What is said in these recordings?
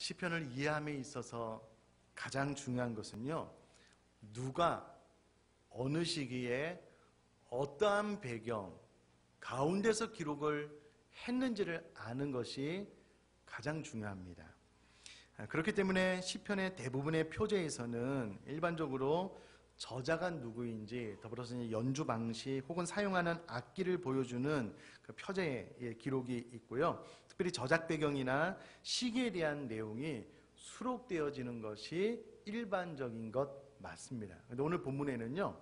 시편을 이해함에 있어서 가장 중요한 것은요, 누가 어느 시기에 어떠한 배경 가운데서 기록을 했는지를 아는 것이 가장 중요합니다. 그렇기 때문에 시편의 대부분의 표제에서는 일반적으로 저자가 누구인지, 더불어서 연주 방식 혹은 사용하는 악기를 보여주는 그 표제의 기록이 있고요. 특별히 저작 배경이나 시기에 대한 내용이 수록되어지는 것이 일반적인 것 맞습니다. 그런데 오늘 본문에는요,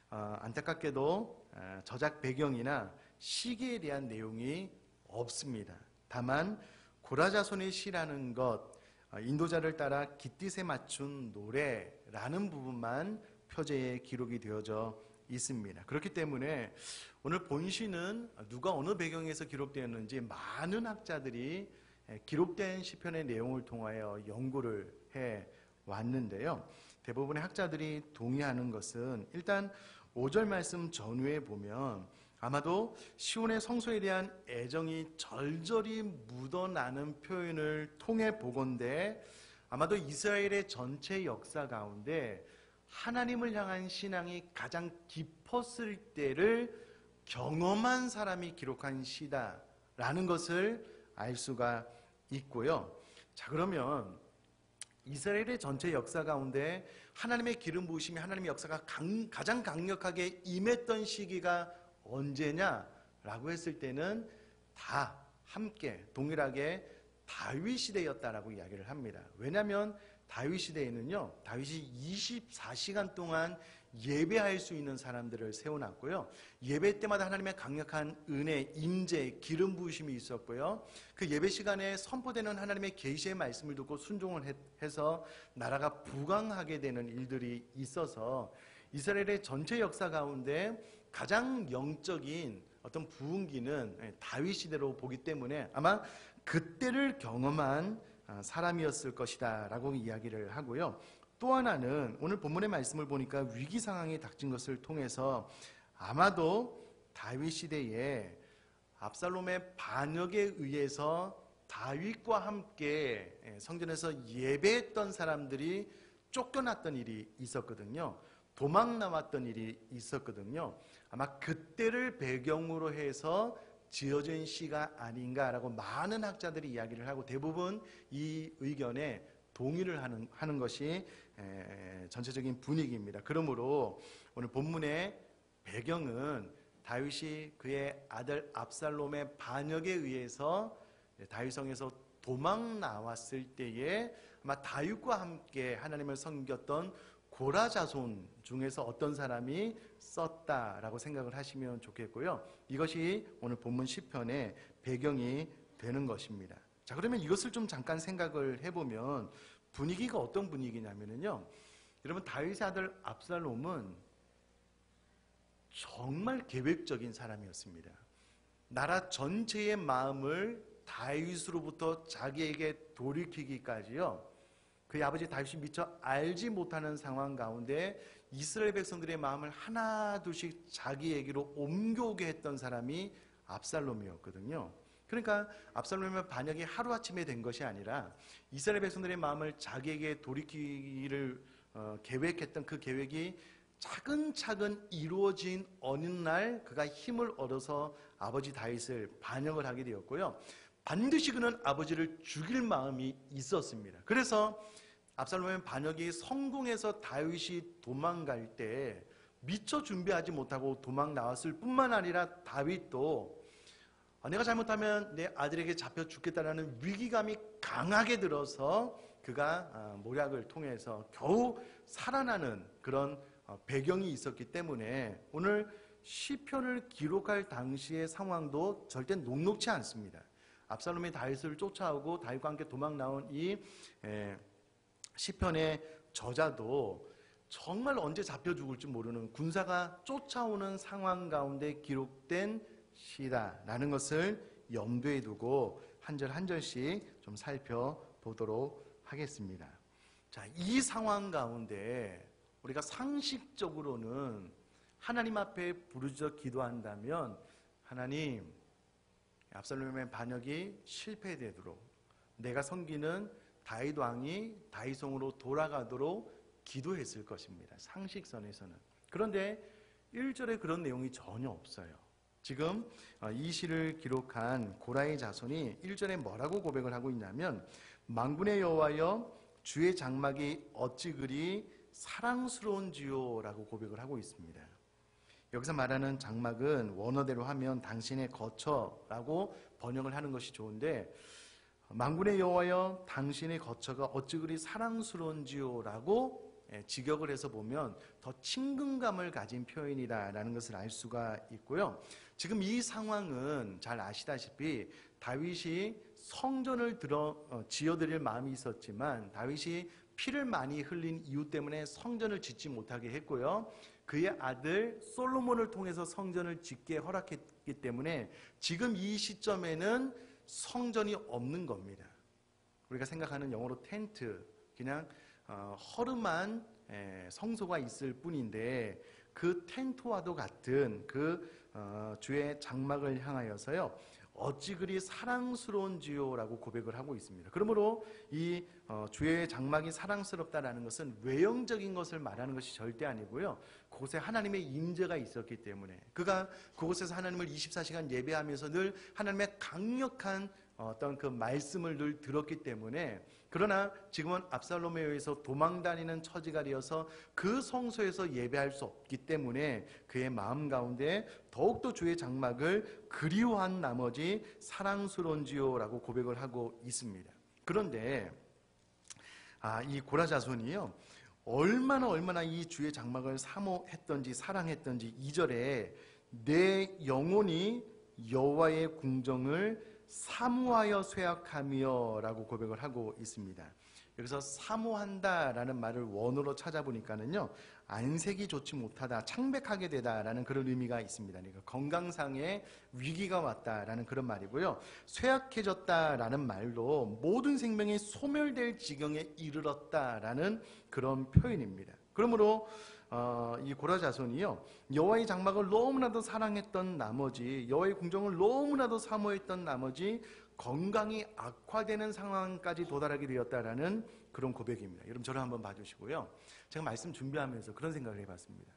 안타깝게도 저작 배경이나 시기에 대한 내용이 없습니다. 다만 고라자손의 시라는 것, 인도자를 따라 깃딧에 맞춘 노래라는 부분만 표제에 기록이 되어져 있습니다. 그렇기 때문에 오늘 본시는 누가 어느 배경에서 기록되었는지 많은 학자들이 기록된 시편의 내용을 통하여 연구를 해 왔는데요. 대부분의 학자들이 동의하는 것은 일단 5절 말씀 전후에 보면 아마도 시온의 성소에 대한 애정이 절절히 묻어나는 표현을 통해 보건대 아마도 이스라엘의 전체 역사 가운데 하나님을 향한 신앙이 가장 깊었을 때를 경험한 사람이 기록한 시다라는 것을 알 수가 있고요. 자, 그러면 이스라엘의 전체 역사 가운데 하나님의 기름 부으심이 하나님의 역사가 가장 강력하게 임했던 시기가 언제냐라고 했을 때는 다 함께 동일하게 다윗 시대였다라고 이야기를 합니다. 왜냐하면 다윗 시대에는요, 다윗이 24시간 동안 예배할 수 있는 사람들을 세워놨고요, 예배 때마다 하나님의 강력한 은혜, 임재, 기름 부으심이 있었고요, 그 예배 시간에 선포되는 하나님의 계시의 말씀을 듣고 순종을 해서 나라가 부강하게 되는 일들이 있어서 이스라엘의 전체 역사 가운데 가장 영적인 어떤 부흥기는 다윗 시대로 보기 때문에 아마 그때를 경험한 사람이었을 것이다 라고 이야기를 하고요. 또 하나는 오늘 본문의 말씀을 보니까 위기 상황이 닥친 것을 통해서 아마도 다윗 시대에 압살롬의 반역에 의해서 다윗과 함께 성전에서 예배했던 사람들이 쫓겨났던 일이 있었거든요. 도망 나왔던 일이 있었거든요. 아마 그때를 배경으로 해서 지어진 시가 아닌가라고 많은 학자들이 이야기를 하고 대부분 이 의견에 동의를 하는 것이 전체적인 분위기입니다. 그러므로 오늘 본문의 배경은 다윗이 그의 아들 압살롬의 반역에 의해서 다윗성에서 도망 나왔을 때에 아마 다윗과 함께 하나님을 섬겼던 고라 자손 중에서 어떤 사람이 썼다라고 생각을 하시면 좋겠고요. 이것이 오늘 본문 시편의 배경이 되는 것입니다. 자, 그러면 이것을 좀 잠깐 생각을 해보면 분위기가 어떤 분위기냐면요, 여러분 다윗의 아들 압살롬은 정말 계획적인 사람이었습니다. 나라 전체의 마음을 다윗으로부터 자기에게 돌이키기까지요, 그의 아버지 다윗이 미처 알지 못하는 상황 가운데 이스라엘 백성들의 마음을 하나 둘씩 자기에게로 옮겨오게 했던 사람이 압살롬이었거든요. 그러니까 압살롬의 반역이 하루아침에 된 것이 아니라 이스라엘 백성들의 마음을 자기에게 돌이키기를 계획했던 그 계획이 차근차근 이루어진 어느 날 그가 힘을 얻어서 아버지 다윗을 반역을 하게 되었고요. 반드시 그는 아버지를 죽일 마음이 있었습니다. 그래서 압살롬의 반역이 성공해서 다윗이 도망갈 때 미처 준비하지 못하고 도망 나왔을 뿐만 아니라 다윗도 내가 잘못하면 내 아들에게 잡혀 죽겠다라는 위기감이 강하게 들어서 그가 모략을 통해서 겨우 살아나는 그런 배경이 있었기 때문에 오늘 시편을 기록할 당시의 상황도 절대 녹록치 않습니다. 압살롬이 다윗을 쫓아오고 다윗과 함께 도망 나온 이 시편의 저자도 정말 언제 잡혀 죽을지 모르는 군사가 쫓아오는 상황 가운데 기록된 시다라는 것을 염두에 두고 한 절 한 절씩 좀 살펴보도록 하겠습니다. 자, 이 상황 가운데 우리가 상식적으로는 하나님 앞에 부르짖어 기도한다면 하나님, 압살롬의 반역이 실패되도록 내가 섬기는 다윗 왕이 다윗성으로 돌아가도록 기도했을 것입니다. 상식선에서는. 그런데 1절에 그런 내용이 전혀 없어요. 지금 이 시를 기록한 고라의 자손이 1절에 뭐라고 고백을 하고 있냐면 만군의 여호와여 주의 장막이 어찌 그리 사랑스러운지요 라고 고백을 하고 있습니다. 여기서 말하는 장막은 원어대로 하면 당신의 거처라고 번역을 하는 것이 좋은데 만군의 여호와여 당신의 거처가 어찌 그리 사랑스러운지요 라고 직역을 해서 보면 더 친근감을 가진 표현이다라는 것을 알 수가 있고요. 지금 이 상황은 잘 아시다시피 다윗이 성전을 지어드릴 마음이 있었지만 다윗이 피를 많이 흘린 이유 때문에 성전을 짓지 못하게 했고요. 그의 아들 솔로몬을 통해서 성전을 짓게 허락했기 때문에 지금 이 시점에는 성전이 없는 겁니다. 우리가 생각하는 영어로 텐트, 그냥 허름한 성소가 있을 뿐인데 그 텐트와도 같은 그 주의 장막을 향하여서요 어찌 그리 사랑스러운지요 라고 고백을 하고 있습니다. 그러므로 이 주의 장막이 사랑스럽다라는 것은 외형적인 것을 말하는 것이 절대 아니고요. 그곳에 하나님의 임재가 있었기 때문에 그가 그곳에서 하나님을 24시간 예배하면서 늘 하나님의 강력한 어떤 그 말씀을 늘 들었기 때문에 그러나 지금은 압살롬에 의해서 도망다니는 처지가 되어서 그 성소에서 예배할 수 없기 때문에 그의 마음 가운데 더욱더 주의 장막을 그리워한 나머지 사랑스러운지요 라고 고백을 하고 있습니다. 그런데 이 고라 자손이요 얼마나 이 주의 장막을 사모했던지 사랑했던지 2절에 내 영혼이 여호와의 궁정을 사모하여 쇠약하며 라고 고백을 하고 있습니다. 여기서 사모한다라는 말을 원어로 찾아보니까는요 안색이 좋지 못하다, 창백하게 되다라는 그런 의미가 있습니다. 그러니까 건강상의 위기가 왔다라는 그런 말이고요. 쇠약해졌다라는 말로 모든 생명이 소멸될 지경에 이르렀다라는 그런 표현입니다. 그러므로 이 고라 자손이요 여호와의 장막을 너무나도 사랑했던 나머지 여호와의 궁정을 너무나도 사모했던 나머지 건강이 악화되는 상황까지 도달하게 되었다라는 그런 고백입니다. 여러분 저를 한번 봐주시고요. 제가 말씀 준비하면서 그런 생각을 해봤습니다.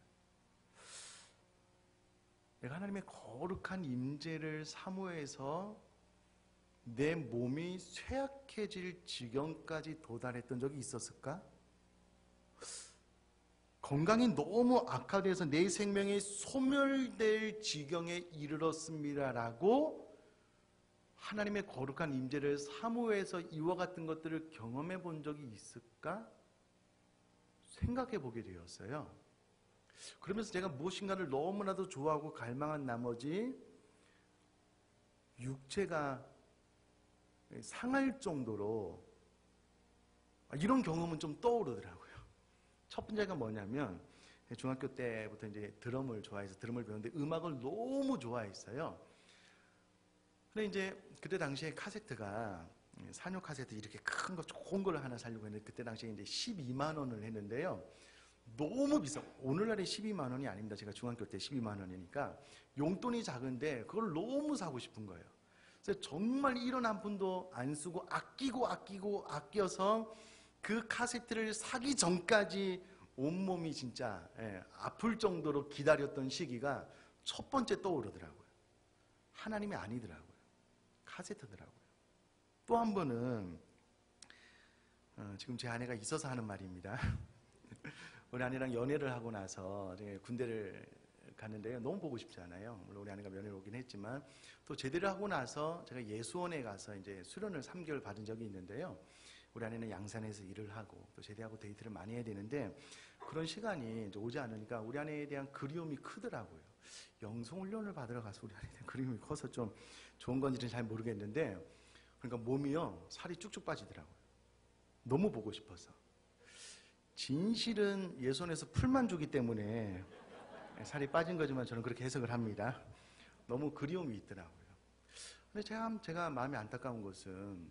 내가 하나님의 거룩한 임재를 사모해서 내 몸이 쇠약해질 지경까지 도달했던 적이 있었을까? 건강이 너무 악화돼서 내 생명이 소멸될 지경에 이르렀습니다라고 하나님의 거룩한 임재를 사모해서 이와 같은 것들을 경험해 본 적이 있을까? 생각해 보게 되었어요. 그러면서 제가 무엇인가를 너무나도 좋아하고 갈망한 나머지 육체가 상할 정도로 이런 경험은 좀 떠오르더라고요. 첫 번째가 뭐냐면 중학교 때부터 이제 드럼을 좋아해서 드럼을 배웠는데 음악을 너무 좋아했어요. 근데 이제 그때 당시에 카세트가 산요 카세트 이렇게 큰 거 좋은 걸 하나 사려고 했는데 그때 당시에 이제 12만 원을 했는데요. 너무 비싸. 오늘날에 12만 원이 아닙니다. 제가 중학교 때 12만 원이니까 용돈이 작은데 그걸 너무 사고 싶은 거예요. 그래서 정말 1원 한 푼도 안 쓰고 아껴서 그 카세트를 사기 전까지 온몸이 진짜 아플 정도로 기다렸던 시기가 첫 번째 떠오르더라고요. 하나님이 아니더라고요. 카세트더라고요. 또 한 번은 지금 제 아내가 있어서 하는 말입니다. 우리 아내랑 연애를 하고 나서 군대를 갔는데요. 너무 보고 싶지 않아요. 물론 우리 아내가 면회를 오긴 했지만 또 제대를 하고 나서 제가 예수원에 가서 이제 수련을 3개월 받은 적이 있는데요. 우리 아내는 양산에서 일을 하고 또 제대하고 데이트를 많이 해야 되는데 그런 시간이 이제 오지 않으니까 우리 아내에 대한 그리움이 크더라고요. 영성훈련을 받으러 가서 우리 아내에 대한 그리움이 커서 좀 좋은 건지는 잘 모르겠는데 그러니까 몸이요 살이 쭉쭉 빠지더라고요. 너무 보고 싶어서. 진실은 예수원에서 풀만 주기 때문에 살이 빠진 거지만 저는 그렇게 해석을 합니다. 너무 그리움이 있더라고요. 근데 제가 마음이 안타까운 것은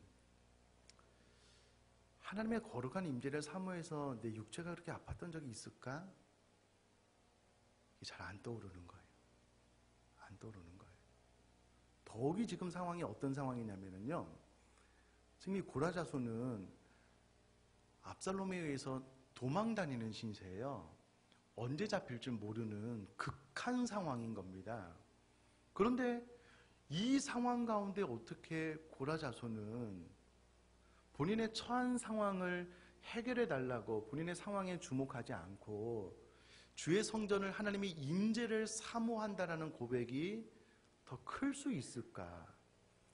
하나님의 거룩한 임재를 사모해서 내 육체가 그렇게 아팠던 적이 있을까? 잘 안 떠오르는 거예요. 안 떠오르는 거예요. 더욱이 지금 상황이 어떤 상황이냐면요. 지금 이 고라 자손은 압살롬에 의해서 도망 다니는 신세예요. 언제 잡힐 줄 모르는 극한 상황인 겁니다. 그런데 이 상황 가운데 어떻게 고라 자손은 본인의 처한 상황을 해결해 달라고 본인의 상황에 주목하지 않고 주의 성전을 하나님의 임재를 사모한다라는 고백이 더 클 수 있을까?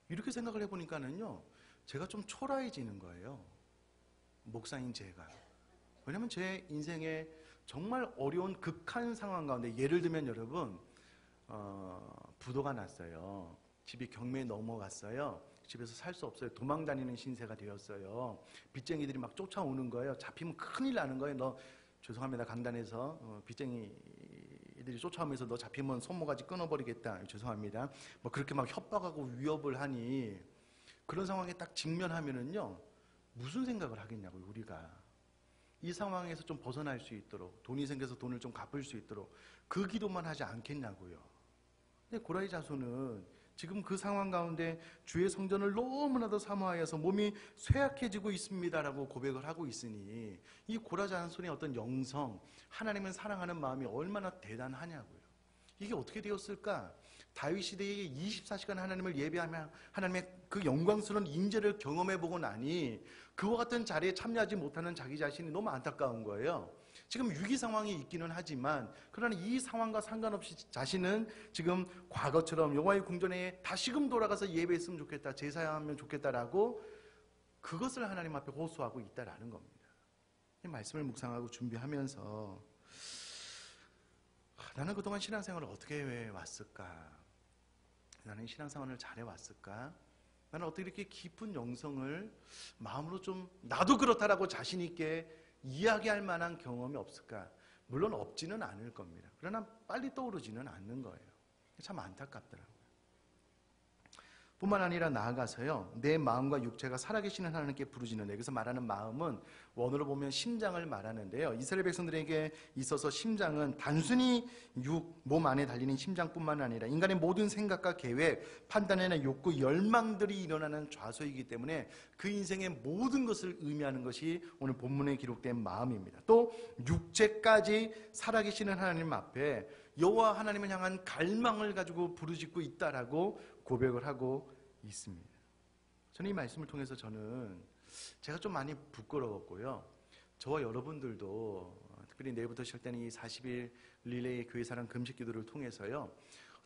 이렇게 생각을 해보니까는요, 제가 좀 초라해지는 거예요. 목사인 제가. 왜냐면 제 인생에 정말 어려운 극한 상황 가운데, 예를 들면 여러분, 부도가 났어요. 집이 경매에 넘어갔어요. 집에서 살 수 없어요. 도망 다니는 신세가 되었어요. 빚쟁이들이 막 쫓아오는 거예요. 잡히면 큰일 나는 거예요. 너 죄송합니다. 강단에서 빚쟁이들이 쫓아오면서 너 잡히면 손모가지 끊어버리겠다. 죄송합니다. 뭐 그렇게 막 협박하고 위협을 하니, 그런 상황에 딱 직면하면은요, 무슨 생각을 하겠냐고요, 우리가. 이 상황에서 좀 벗어날 수 있도록, 돈이 생겨서 돈을 좀 갚을 수 있도록 그 기도만 하지 않겠냐고요. 근데 고라의 자손은 지금 그 상황 가운데 주의 성전을 너무나도 사모하여서 몸이 쇠약해지고 있습니다라고 고백을 하고 있으니, 이 고라 자손의 어떤 영성, 하나님을 사랑하는 마음이 얼마나 대단하냐고요. 이게 어떻게 되었을까? 다윗 시대에 24시간 하나님을 예배하며 하나님의 그 영광스러운 임재를 경험해보고 나니 그와 같은 자리에 참여하지 못하는 자기 자신이 너무 안타까운 거예요. 지금 위기 상황이 있기는 하지만, 그러나 이 상황과 상관없이 자신은 지금 과거처럼 여호와의 궁전에 다시금 돌아가서 예배했으면 좋겠다, 제사하면 좋겠다라고 그것을 하나님 앞에 호소하고 있다라는 겁니다. 이 말씀을 묵상하고 준비하면서 나는 그동안 신앙생활을 어떻게 해왔을까? 나는 신앙생활을 잘해왔을까? 나는 어떻게 이렇게 깊은 영성을 마음으로 좀 나도 그렇다라고 자신 있게 이야기할 만한 경험이 없을까? 물론 없지는 않을 겁니다. 그러나 빨리 떠오르지는 않는 거예요. 참 안타깝더라고요. 뿐만 아니라 나아가서요, 내 마음과 육체가 살아계시는 하나님께 부르짖는데, 여기서 말하는 마음은 원어로 보면 심장을 말하는데요, 이스라엘 백성들에게 있어서 심장은 단순히 몸 안에 달리는 심장뿐만 아니라 인간의 모든 생각과 계획, 판단이나 욕구, 열망들이 일어나는 좌소이기 때문에 그 인생의 모든 것을 의미하는 것이 오늘 본문에 기록된 마음입니다. 또 육체까지 살아계시는 하나님 앞에 여호와 하나님을 향한 갈망을 가지고 부르짖고 있다라고 고백을 하고 있습니다. 저는 이 말씀을 통해서 제가 좀 많이 부끄러웠고요, 저와 여러분들도 특별히 내일부터 시작되는 이 40일 릴레이 교회사랑 금식 기도를 통해서요,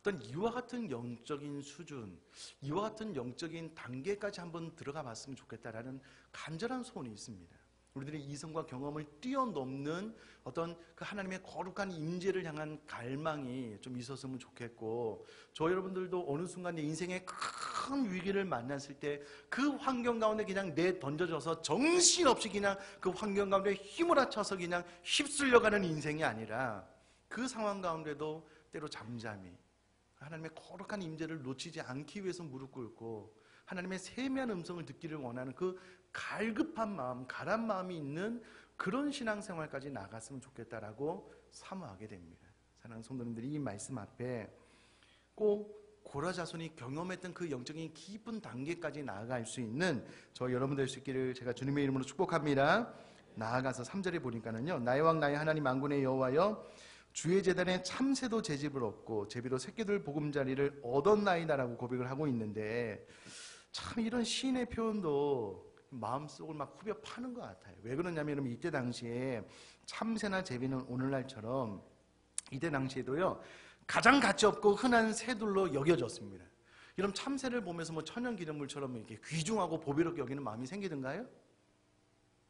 어떤 이와 같은 영적인 수준, 이와 같은 영적인 단계까지 한번 들어가 봤으면 좋겠다라는 간절한 소원이 있습니다. 우리들의 이성과 경험을 뛰어넘는 어떤 그 하나님의 거룩한 임재를 향한 갈망이 좀 있었으면 좋겠고, 저 여러분들도 어느 순간 내 인생의 큰 위기를 만났을 때 그 환경 가운데 그냥 던져져서 정신없이 그냥 그 환경 가운데 힘을 합쳐서 그냥 휩쓸려가는 인생이 아니라, 그 상황 가운데도 때로 잠잠히 하나님의 거룩한 임재를 놓치지 않기 위해서 무릎 꿇고 하나님의 세미한 음성을 듣기를 원하는 그 갈급한 마음, 가란 마음이 있는 그런 신앙생활까지 나갔으면 좋겠다라고 사모하게 됩니다. 사랑하는 성도님들이 이 말씀 앞에 꼭 고라 자손이 경험했던 그 영적인 깊은 단계까지 나아갈 수 있는 저 여러분 될 수 있기를 제가 주님의 이름으로 축복합니다. 나아가서 3절에 보니까는요, 나의 왕 나의 하나님 만군의 여호와여, 주의 제단에 참새도 제집을 얻고 제비로 새끼들 보금자리를 얻었나이다라고 고백을 하고 있는데, 참 이런 시인의 표현도 마음속을 막 후벼 파는 것 같아요. 왜 그러냐면 이때 당시에 참새나 제비는 오늘날처럼 이때 당시에도요, 가장 가치 없고 흔한 새들로 여겨졌습니다. 이런 참새를 보면서 뭐 천연기념물처럼 이렇게 귀중하고 보배롭게 여기는 마음이 생기던가요?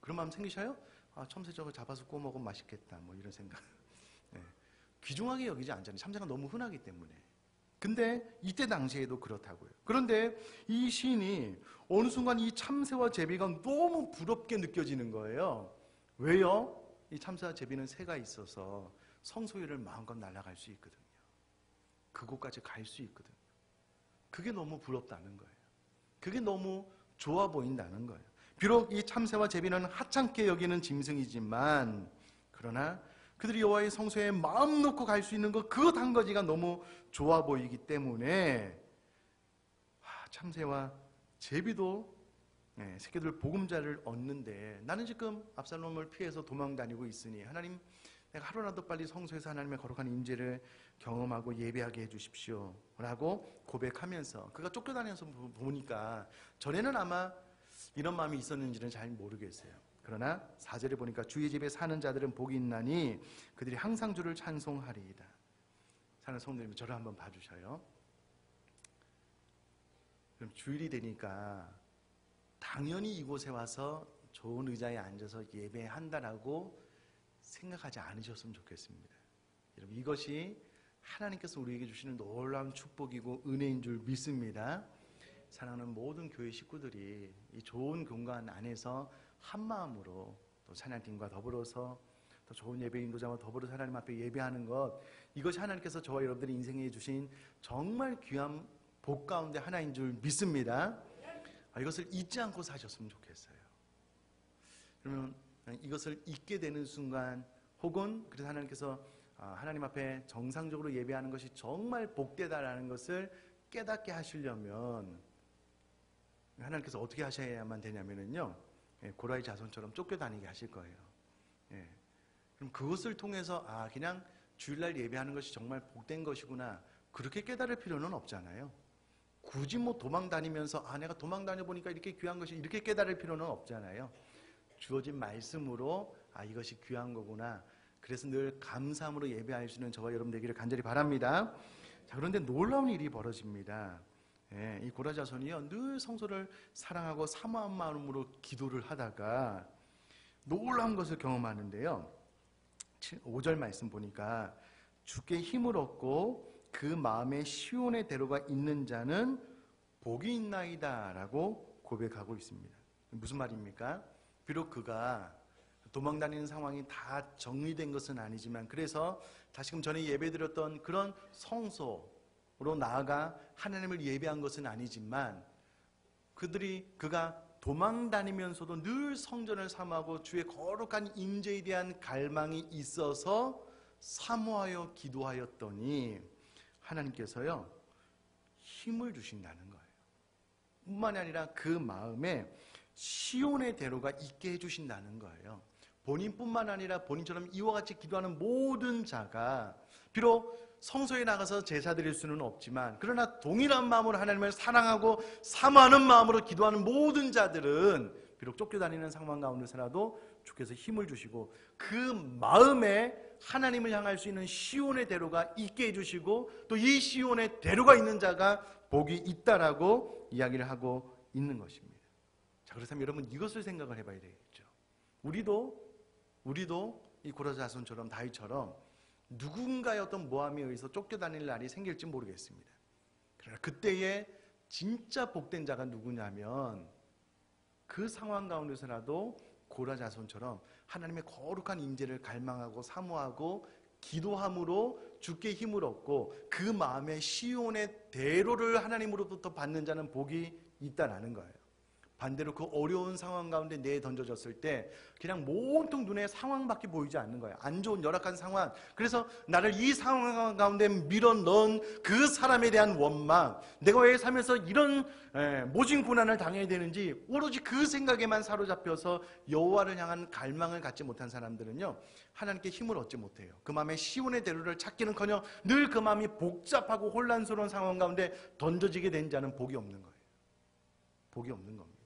그런 마음 생기셔요? 아, 참새 저거 잡아서 구워 먹으면 맛있겠다, 뭐 이런 생각. 네. 귀중하게 여기지 않잖아요. 참새가 너무 흔하기 때문에. 근데 이때 당시에도 그렇다고요. 그런데 이 시인이 어느 순간 이 참새와 제비가 너무 부럽게 느껴지는 거예요. 왜요? 이 참새와 제비는 새가 있어서 성소유를 마음껏 날아갈 수 있거든요. 그곳까지 갈 수 있거든요. 그게 너무 부럽다는 거예요. 그게 너무 좋아 보인다는 거예요. 비록 이 참새와 제비는 하찮게 여기는 짐승이지만, 그러나 그들이 여호와의 성소에 마음 놓고 갈 수 있는 그것 한 가지가 너무 좋아 보이기 때문에 참새와 제비도 새끼들 보금자를 얻는데 나는 지금 압살롬을 피해서 도망 다니고 있으니 하나님, 내가 하루라도 빨리 성소에서 하나님의 거룩한 임재를 경험하고 예배하게 해주십시오 라고 고백하면서 그가 쫓겨다니면서 보니까 전에는 아마 이런 마음이 있었는지는 잘 모르겠어요. 그러나 4절에 보니까 주의 집에 사는 자들은 복이 있나니 그들이 항상 주를 찬송하리이다. 사는 성도님, 저를 한번 봐주셔요. 그럼 주일이 되니까 당연히 이곳에 와서 좋은 의자에 앉아서 예배한다라고 생각하지 않으셨으면 좋겠습니다. 여러분, 이것이 하나님께서 우리에게 주시는 놀라운 축복이고 은혜인 줄 믿습니다. 사랑하는 모든 교회 식구들이 이 좋은 공간 안에서 한 마음으로 또 찬양팀과 더불어서 또 좋은 예배 인도자와 더불어서 하나님 앞에 예배하는 것, 이것이 하나님께서 저와 여러분들의 인생에 주신 정말 귀한 복 가운데 하나인 줄 믿습니다. 이것을 잊지 않고 사셨으면 좋겠어요. 그러면 이것을 잊게 되는 순간, 혹은 그래서 하나님께서 하나님 앞에 정상적으로 예배하는 것이 정말 복되다라는 것을 깨닫게 하시려면 하나님께서 어떻게 하셔야만 되냐면요, 고라의 자손처럼 쫓겨다니게 하실 거예요. 그럼 그것을 통해서 그냥 주일날 예배하는 것이 정말 복된 것이구나, 그렇게 깨달을 필요는 없잖아요. 굳이 도망 다니면서 내가 도망 다녀보니까 이렇게 귀한 것이, 이렇게 깨달을 필요는 없잖아요. 주어진 말씀으로 이것이 귀한 거구나, 그래서 늘 감사함으로 예배할 수 있는 저와 여러분 되기를 간절히 바랍니다. 자, 그런데 놀라운 일이 벌어집니다. 이 고라 자손이요, 늘 성소를 사랑하고 사모한 마음으로 기도를 하다가 놀라운 것을 경험하는데요, 5절 말씀 보니까 주께 힘을 얻고 그 마음에 시온의 대로가 있는 자는 복이 있나이다 라고 고백하고 있습니다. 무슨 말입니까? 비록 그가 도망다니는 상황이 다 정리된 것은 아니지만, 그래서 다시금 전에 예배드렸던 그런 성소로 나아가 하나님을 예배한 것은 아니지만, 그가 도망다니면서도 늘 성전을 사모하고 주의 거룩한 임재에 대한 갈망이 있어서 사모하여 기도하였더니 하나님께서요, 힘을 주신다는 거예요. 뿐만이 아니라 그 마음에 시온의 대로가 있게 해주신다는 거예요. 본인뿐만 아니라 본인처럼 이와 같이 기도하는 모든 자가, 비록 성소에 나가서 제사 드릴 수는 없지만, 그러나 동일한 마음으로 하나님을 사랑하고 사모하는 마음으로 기도하는 모든 자들은 비록 쫓겨다니는 상황 가운데서라도 주께서 힘을 주시고 그 마음에 하나님을 향할 수 있는 시온의 대로가 있게 해주시고, 또 이 시온의 대로가 있는 자가 복이 있다라고 이야기를 하고 있는 것입니다. 자, 그렇다면 여러분, 이것을 생각을 해봐야 되겠죠. 우리도 이 고라 자손처럼 다윗처럼 누군가의 어떤 모함에 의해서 쫓겨다닐 날이 생길지 모르겠습니다. 그러나 그때에 진짜 복된 자가 누구냐면, 그 상황 가운데서라도 고라 자손처럼 하나님의 거룩한 임재를 갈망하고 사모하고 기도함으로 주께 힘을 얻고 그 마음에 시온의 대로를 하나님으로부터 받는 자는 복이 있다라는 거예요. 반대로 그 어려운 상황 가운데 내던져졌을 때 그냥 온통 눈에 상황밖에 보이지 않는 거예요. 안 좋은 열악한 상황, 그래서 나를 이 상황 가운데 밀어넣은 그 사람에 대한 원망, 내가 왜 살면서 이런 모진 고난을 당해야 되는지 오로지 그 생각에만 사로잡혀서 여호와를 향한 갈망을 갖지 못한 사람들은요, 하나님께 힘을 얻지 못해요. 그 마음에 시온의 대로를 찾기는커녕 늘 그 마음이 복잡하고 혼란스러운 상황 가운데 던져지게 된 자는 복이 없는 거예요. 복이 없는 겁니다.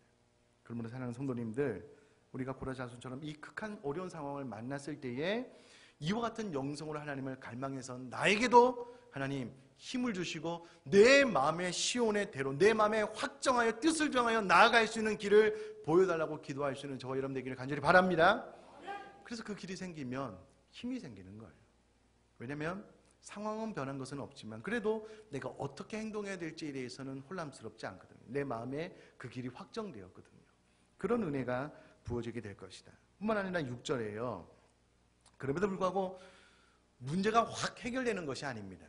그러므로 사랑하는 성도님들, 우리가 고라 자손처럼 이 극한 어려운 상황을 만났을 때에 이와 같은 영성으로 하나님을 갈망해서 나에게도 하나님 힘을 주시고 내 마음의 시온의 대로, 내 마음에 확정하여 뜻을 정하여 나아갈 수 있는 길을 보여달라고 기도할 수 있는 저와 여러분 되기를 간절히 바랍니다. 그래서 그 길이 생기면 힘이 생기는 거예요. 왜냐하면 상황은 변한 것은 없지만 그래도 내가 어떻게 행동해야 될지에 대해서는 혼란스럽지 않거든요. 내 마음에 그 길이 확정되었거든요. 그런 은혜가 부어지게 될 것이다. 뿐만 아니라 6절에요. 그럼에도 불구하고 문제가 확 해결되는 것이 아닙니다.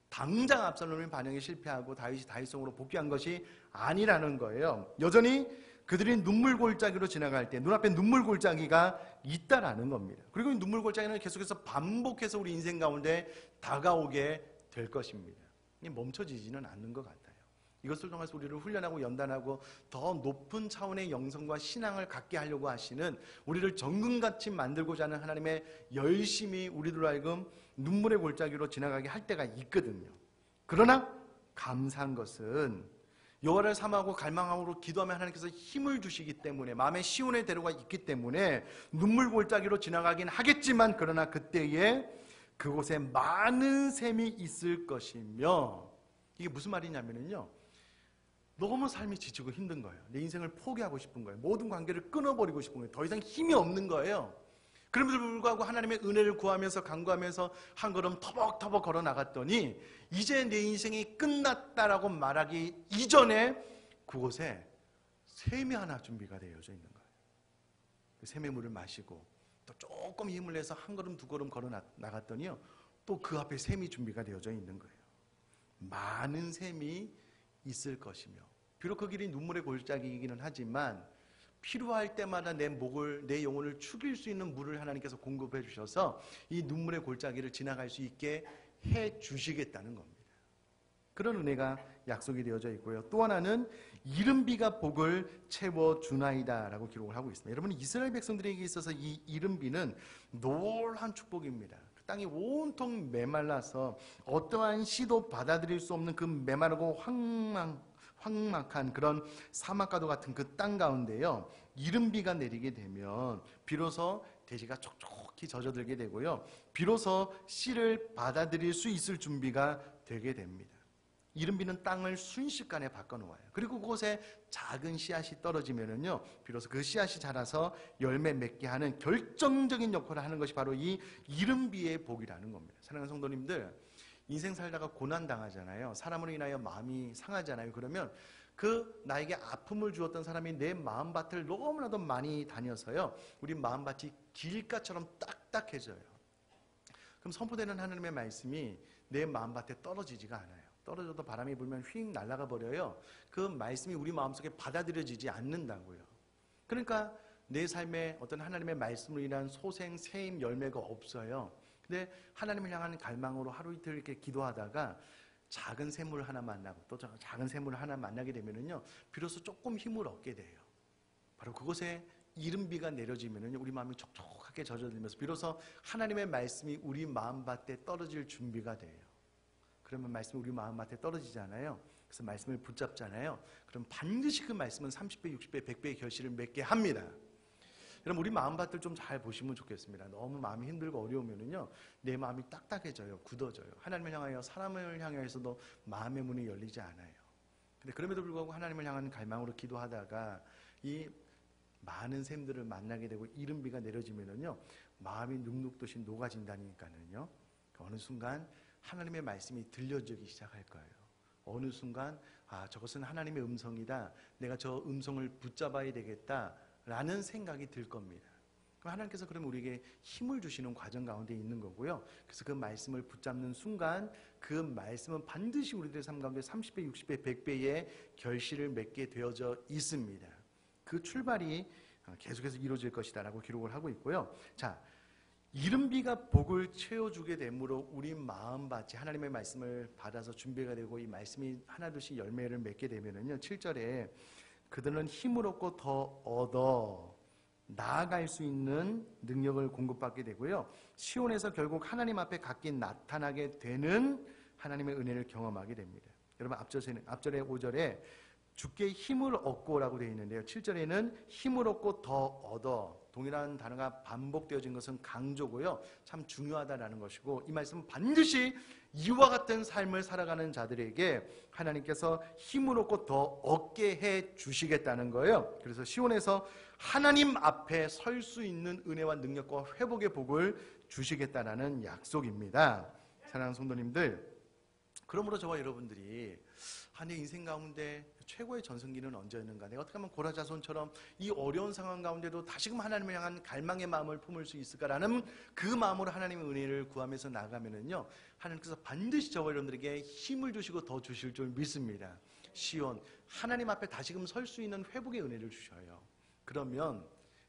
당장 압살롬이 반역에 실패하고 다윗이 다윗성으로 복귀한 것이 아니라는 거예요. 여전히 그들이 눈물 골짜기로 지나갈 때 눈앞에 눈물 골짜기가 있다라는 겁니다. 그리고 이 눈물 골짜기는 계속해서 반복해서 우리 인생 가운데 다가오게 될 것입니다. 멈춰지지는 않는 것 같아요. 이것을 통해서 우리를 훈련하고 연단하고 더 높은 차원의 영성과 신앙을 갖게 하려고 하시는, 우리를 정금같이 만들고자 하는 하나님의 열심이 우리들로 하여금 눈물의 골짜기로 지나가게 할 때가 있거든요. 그러나 감사한 것은 여호와를 사모하고 갈망하고 기도하면 하나님께서 힘을 주시기 때문에, 마음의 시온의 대로가 있기 때문에 눈물 골짜기로 지나가긴 하겠지만, 그러나 그때에 그곳에 많은 샘이 있을 것이며, 이게 무슨 말이냐면요, 너무 삶이 지치고 힘든 거예요. 내 인생을 포기하고 싶은 거예요. 모든 관계를 끊어버리고 싶은 거예요. 더 이상 힘이 없는 거예요. 그럼에도 불구하고 하나님의 은혜를 구하면서 간구하면서 한 걸음 터벅터벅 걸어 나갔더니 이제 내 인생이 끝났다라고 말하기 이전에 그곳에 샘이 하나 준비가 되어져 있는 거예요. 그 샘의 물을 마시고 또 조금 힘을 내서 한 걸음 두 걸음 걸어 나갔더니요, 또 그 앞에 샘이 준비가 되어져 있는 거예요. 많은 샘이 있을 것이며, 비록 그 길이 눈물의 골짜기이기는 하지만 필요할 때마다 내 목을, 내 영혼을 축일 수 있는 물을 하나님께서 공급해 주셔서 이 눈물의 골짜기를 지나갈 수 있게 해 주시겠다는 겁니다. 그런 은혜가 약속이 되어져 있고요. 또 하나는 이른비가 복을 채워주나이다 라고 기록을 하고 있습니다. 여러분, 이스라엘 백성들에게 있어서 이 이른비는 놀라운 축복입니다. 그 땅이 온통 메말라서 어떠한 시도 받아들일 수 없는 그 메마르고 황막한 그런 사막과도 같은 그 땅 가운데요, 이른비가 내리게 되면 비로소 대지가 촉촉히 젖어들게 되고요, 비로소 씨를 받아들일 수 있을 준비가 되게 됩니다. 이른비는 땅을 순식간에 바꿔놓아요. 그리고 그곳에 작은 씨앗이 떨어지면은요, 비로소 그 씨앗이 자라서 열매 맺게 하는 결정적인 역할을 하는 것이 바로 이 이른비의 복이라는 겁니다. 사랑하는 성도님들, 인생 살다가 고난 당하잖아요. 사람으로 인하여 마음이 상하잖아요. 그러면 그 나에게 아픔을 주었던 사람이 내 마음밭을 너무나도 많이 다녀서요, 우리 마음밭이 길가처럼 딱딱해져요. 그럼 선포되는 하나님의 말씀이 내 마음밭에 떨어지지가 않아요. 떨어져도 바람이 불면 휙 날아가 버려요. 그 말씀이 우리 마음속에 받아들여지지 않는다고요. 그러니까 내 삶에 어떤 하나님의 말씀으로 인한 소생, 세임, 열매가 없어요. 근데 하나님을 향한 갈망으로 하루 이틀 이렇게 기도하다가 작은 샘물 하나 만나고 또 작은 샘물 하나 만나게 되면은요, 비로소 조금 힘을 얻게 돼요. 바로 그곳에 이른비가 내려지면은요, 우리 마음이 촉촉하게 젖어들면서 비로소 하나님의 말씀이 우리 마음밭에 떨어질 준비가 돼요. 그러면 말씀이 우리 마음밭에 떨어지잖아요. 그래서 말씀을 붙잡잖아요. 그럼 반드시 그 말씀은 30배, 60배, 100배의 결실을 맺게 합니다. 여러분, 우리 마음밭을 좀 잘 보시면 좋겠습니다. 너무 마음이 힘들고 어려우면은요, 내 마음이 딱딱해져요. 굳어져요. 하나님을 향하여, 사람을 향해서도 마음의 문이 열리지 않아요. 근데 그럼에도 불구하고 하나님을 향한 갈망으로 기도하다가 이 많은 샘들을 만나게 되고 이른비가 내려지면은요, 마음이 눅눅듯이 녹아진다니까는요, 어느 순간 하나님의 말씀이 들려지기 시작할 거예요. 어느 순간, 아, 저것은 하나님의 음성이다, 내가 저 음성을 붙잡아야 되겠다 라는 생각이 들 겁니다. 그럼 하나님께서 그러면 우리에게 힘을 주시는 과정 가운데 있는 거고요. 그래서 그 말씀을 붙잡는 순간 그 말씀은 반드시 우리들의 삶 가운데 30배, 60배, 100배의 결실을 맺게 되어져 있습니다. 그 출발이 계속해서 이루어질 것이다 라고 기록을 하고 있고요. 자, 이른비가 복을 채워주게 되므로 우리 마음밭이 하나님의 말씀을 받아서 준비가 되고 이 말씀이 하나둘씩 열매를 맺게 되면은요, 7절에 그들은 힘을 얻고 더 얻어 나아갈 수 있는 능력을 공급받게 되고요, 시온에서 결국 하나님 앞에 각기 나타나게 되는 하나님의 은혜를 경험하게 됩니다. 여러분, 앞절에 5절에 주께 힘을 얻고라고 되어 있는데요, 7절에는 힘을 얻고 더 얻어, 동일한 단어가 반복되어진 것은 강조고요, 참 중요하다라는 것이고, 이 말씀은 반드시 이와 같은 삶을 살아가는 자들에게 하나님께서 힘을 얻고 더 얻게 해 주시겠다는 거예요. 그래서 시온에서 하나님 앞에 설 수 있는 은혜와 능력과 회복의 복을 주시겠다라는 약속입니다. 사랑하는 성도님들, 그러므로 저와 여러분들이 내 인생 가운데 최고의 전성기는 언제였는가, 내가 어떻게 하면 고라자손처럼 이 어려운 상황 가운데도 다시금 하나님을 향한 갈망의 마음을 품을 수 있을까라는 그 마음으로 하나님의 은혜를 구하면서 나가면은요, 하나님께서 반드시 저와 여러분들에게 힘을 주시고 더 주실 줄 믿습니다. 시온, 하나님 앞에 다시금 설 수 있는 회복의 은혜를 주셔요. 그러면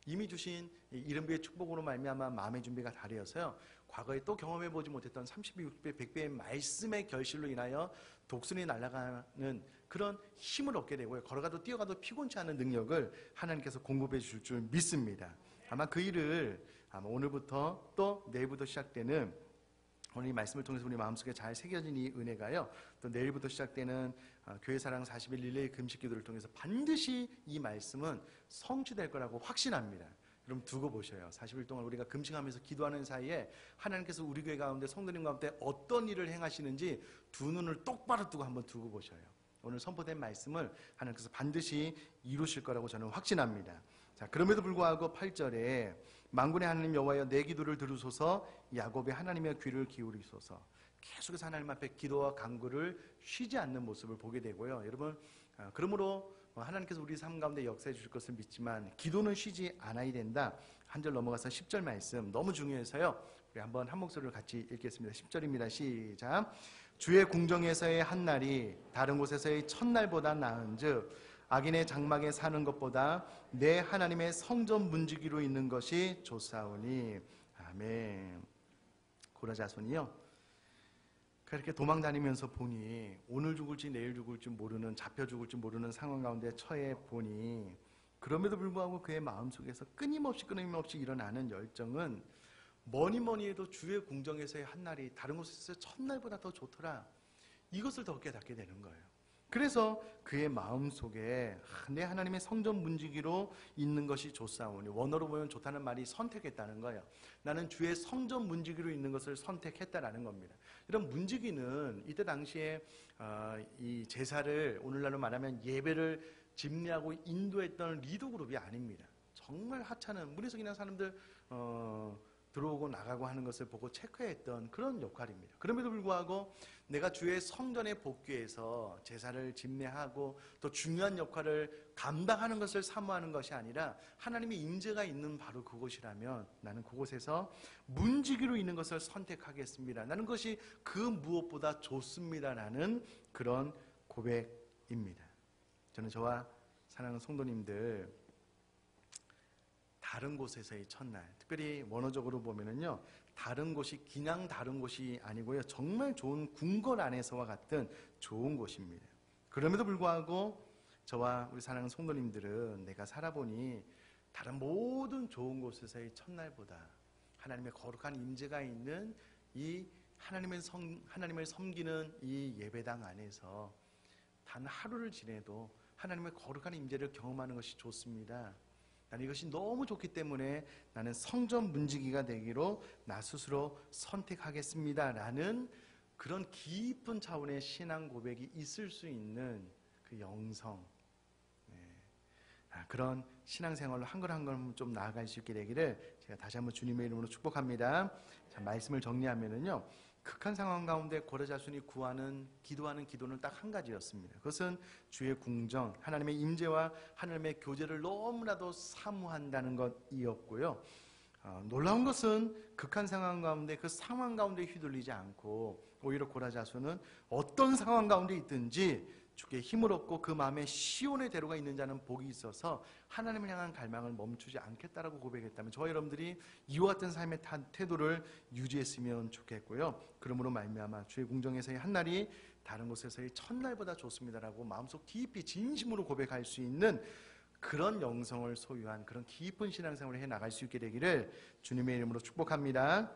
이미 주신 이른비의 축복으로 말미암아 마음의 준비가 다 되어서요, 과거에 또 경험해보지 못했던 30배, 60배, 100배의 말씀의 결실로 인하여 독수리 날아가는 그런 힘을 얻게 되고요. 걸어가도 뛰어가도 피곤치 않은 능력을 하나님께서 공급해 주실 줄 믿습니다. 아마 그 일을 아마 오늘부터 또 내일부터 시작되는 오늘 이 말씀을 통해서 우리 마음속에 잘 새겨진 이 은혜가요. 또 내일부터 시작되는 교회 사랑 40일 릴레이 금식 기도를 통해서 반드시 이 말씀은 성취될 거라고 확신합니다. 여러분 두고 보셔요. 40일 동안 우리가 금식하면서 기도하는 사이에 하나님께서 우리 교회 가운데 성도님 가운데 어떤 일을 행하시는지 두 눈을 똑바로 뜨고 한번 두고 보셔요. 오늘 선포된 말씀을 하나님께서 반드시 이루실 거라고 저는 확신합니다. 자, 그럼에도 불구하고 8절에 만군의 하나님 여호와여 내 기도를 들으소서 야곱의 하나님의 귀를 기울이소서. 계속해서 하나님 앞에 기도와 간구를 쉬지 않는 모습을 보게 되고요. 여러분 그러므로 하나님께서 우리 삶 가운데 역사해 주실 것을 믿지만 기도는 쉬지 않아야 된다. 한 절 넘어가서 10절 말씀 너무 중요해서요. 우리 한번 한 목소리로 같이 읽겠습니다. 10절입니다. 시작. 주의 궁정에서의 한 날이 다른 곳에서의 첫날보다 나은즉 악인의 장막에 사는 것보다 내 하나님의 성전 문지기로 있는 것이 좋사오니. 아멘. 고라 자손이요, 그렇게 도망 다니면서 보니 오늘 죽을지 내일 죽을지 모르는, 잡혀 죽을지 모르는 상황 가운데 처해 보니, 그럼에도 불구하고 그의 마음속에서 끊임없이 일어나는 열정은 뭐니 해도 주의 궁정에서의 한 날이 다른 곳에서 첫날보다 더 좋더라, 이것을 더 깨닫게 되는 거예요. 그래서 그의 마음속에 내 하나님의 성전 문지기로 있는 것이 좋사오니, 원어로 보면 좋다는 말이 선택했다는 거예요. 나는 주의 성전 문지기로 있는 것을 선택했다라는 겁니다. 이런 문지기는 이때 당시에 이 제사를 오늘날로 말하면 예배를 집례하고 인도했던 리더 그룹이 아닙니다. 정말 하찮은 문에서 그냥 사람들 들어오고 나가고 하는 것을 보고 체크했던 그런 역할입니다. 그럼에도 불구하고 내가 주의 성전에 복귀해서 제사를 집례하고 또 중요한 역할을 감당하는 것을 사모하는 것이 아니라 하나님의 임재가 있는 바로 그곳이라면 나는 그곳에서 문지기로 있는 것을 선택하겠습니다. 나는 그것이 그 무엇보다 좋습니다라는 그런 고백입니다. 저는 저와 사랑하는 성도님들, 다른 곳에서의 첫날, 특별히 원어적으로 보면은요, 다른 곳이 그냥 다른 곳이 아니고요, 정말 좋은 궁궐 안에서와 같은 좋은 곳입니다. 그럼에도 불구하고 저와 우리 사랑하는 성도님들은 내가 살아보니 다른 모든 좋은 곳에서의 첫날보다 하나님의 거룩한 임재가 있는 이 하나님을 섬기는 이 예배당 안에서 단 하루를 지내도 하나님의 거룩한 임재를 경험하는 것이 좋습니다. 나는 이것이 너무 좋기 때문에 나는 성전 문지기가 되기로 나 스스로 선택하겠습니다 라는 그런 깊은 차원의 신앙 고백이 있을 수 있는 그 영성, 그런 신앙생활로 한 걸 한 걸 좀 나아갈 수 있게 되기를 제가 다시 한번 주님의 이름으로 축복합니다. 자, 말씀을 정리하면은요, 극한 상황 가운데 고라 자손이 기도하는 기도는 딱 한 가지였습니다. 그것은 주의 궁정, 하나님의 임재와 하나님의 교제를 너무나도 사모한다는 것이었고요. 놀라운 것은 극한 상황 가운데 그 상황 가운데 휘둘리지 않고 오히려 고라 자손은 어떤 상황 가운데 있든지 주께 힘을 얻고 그 마음에 시온의 대로가 있는 자는 복이 있어서 하나님을 향한 갈망을 멈추지 않겠다라고 고백했다면 저와 여러분들이 이와 같은 삶의 태도를 유지했으면 좋겠고요. 그러므로 말미암아 주의 궁정에서의 한 날이 다른 곳에서의 첫날보다 좋습니다라고 마음속 깊이 진심으로 고백할 수 있는 그런 영성을 소유한 그런 깊은 신앙생활을 해나갈 수 있게 되기를 주님의 이름으로 축복합니다.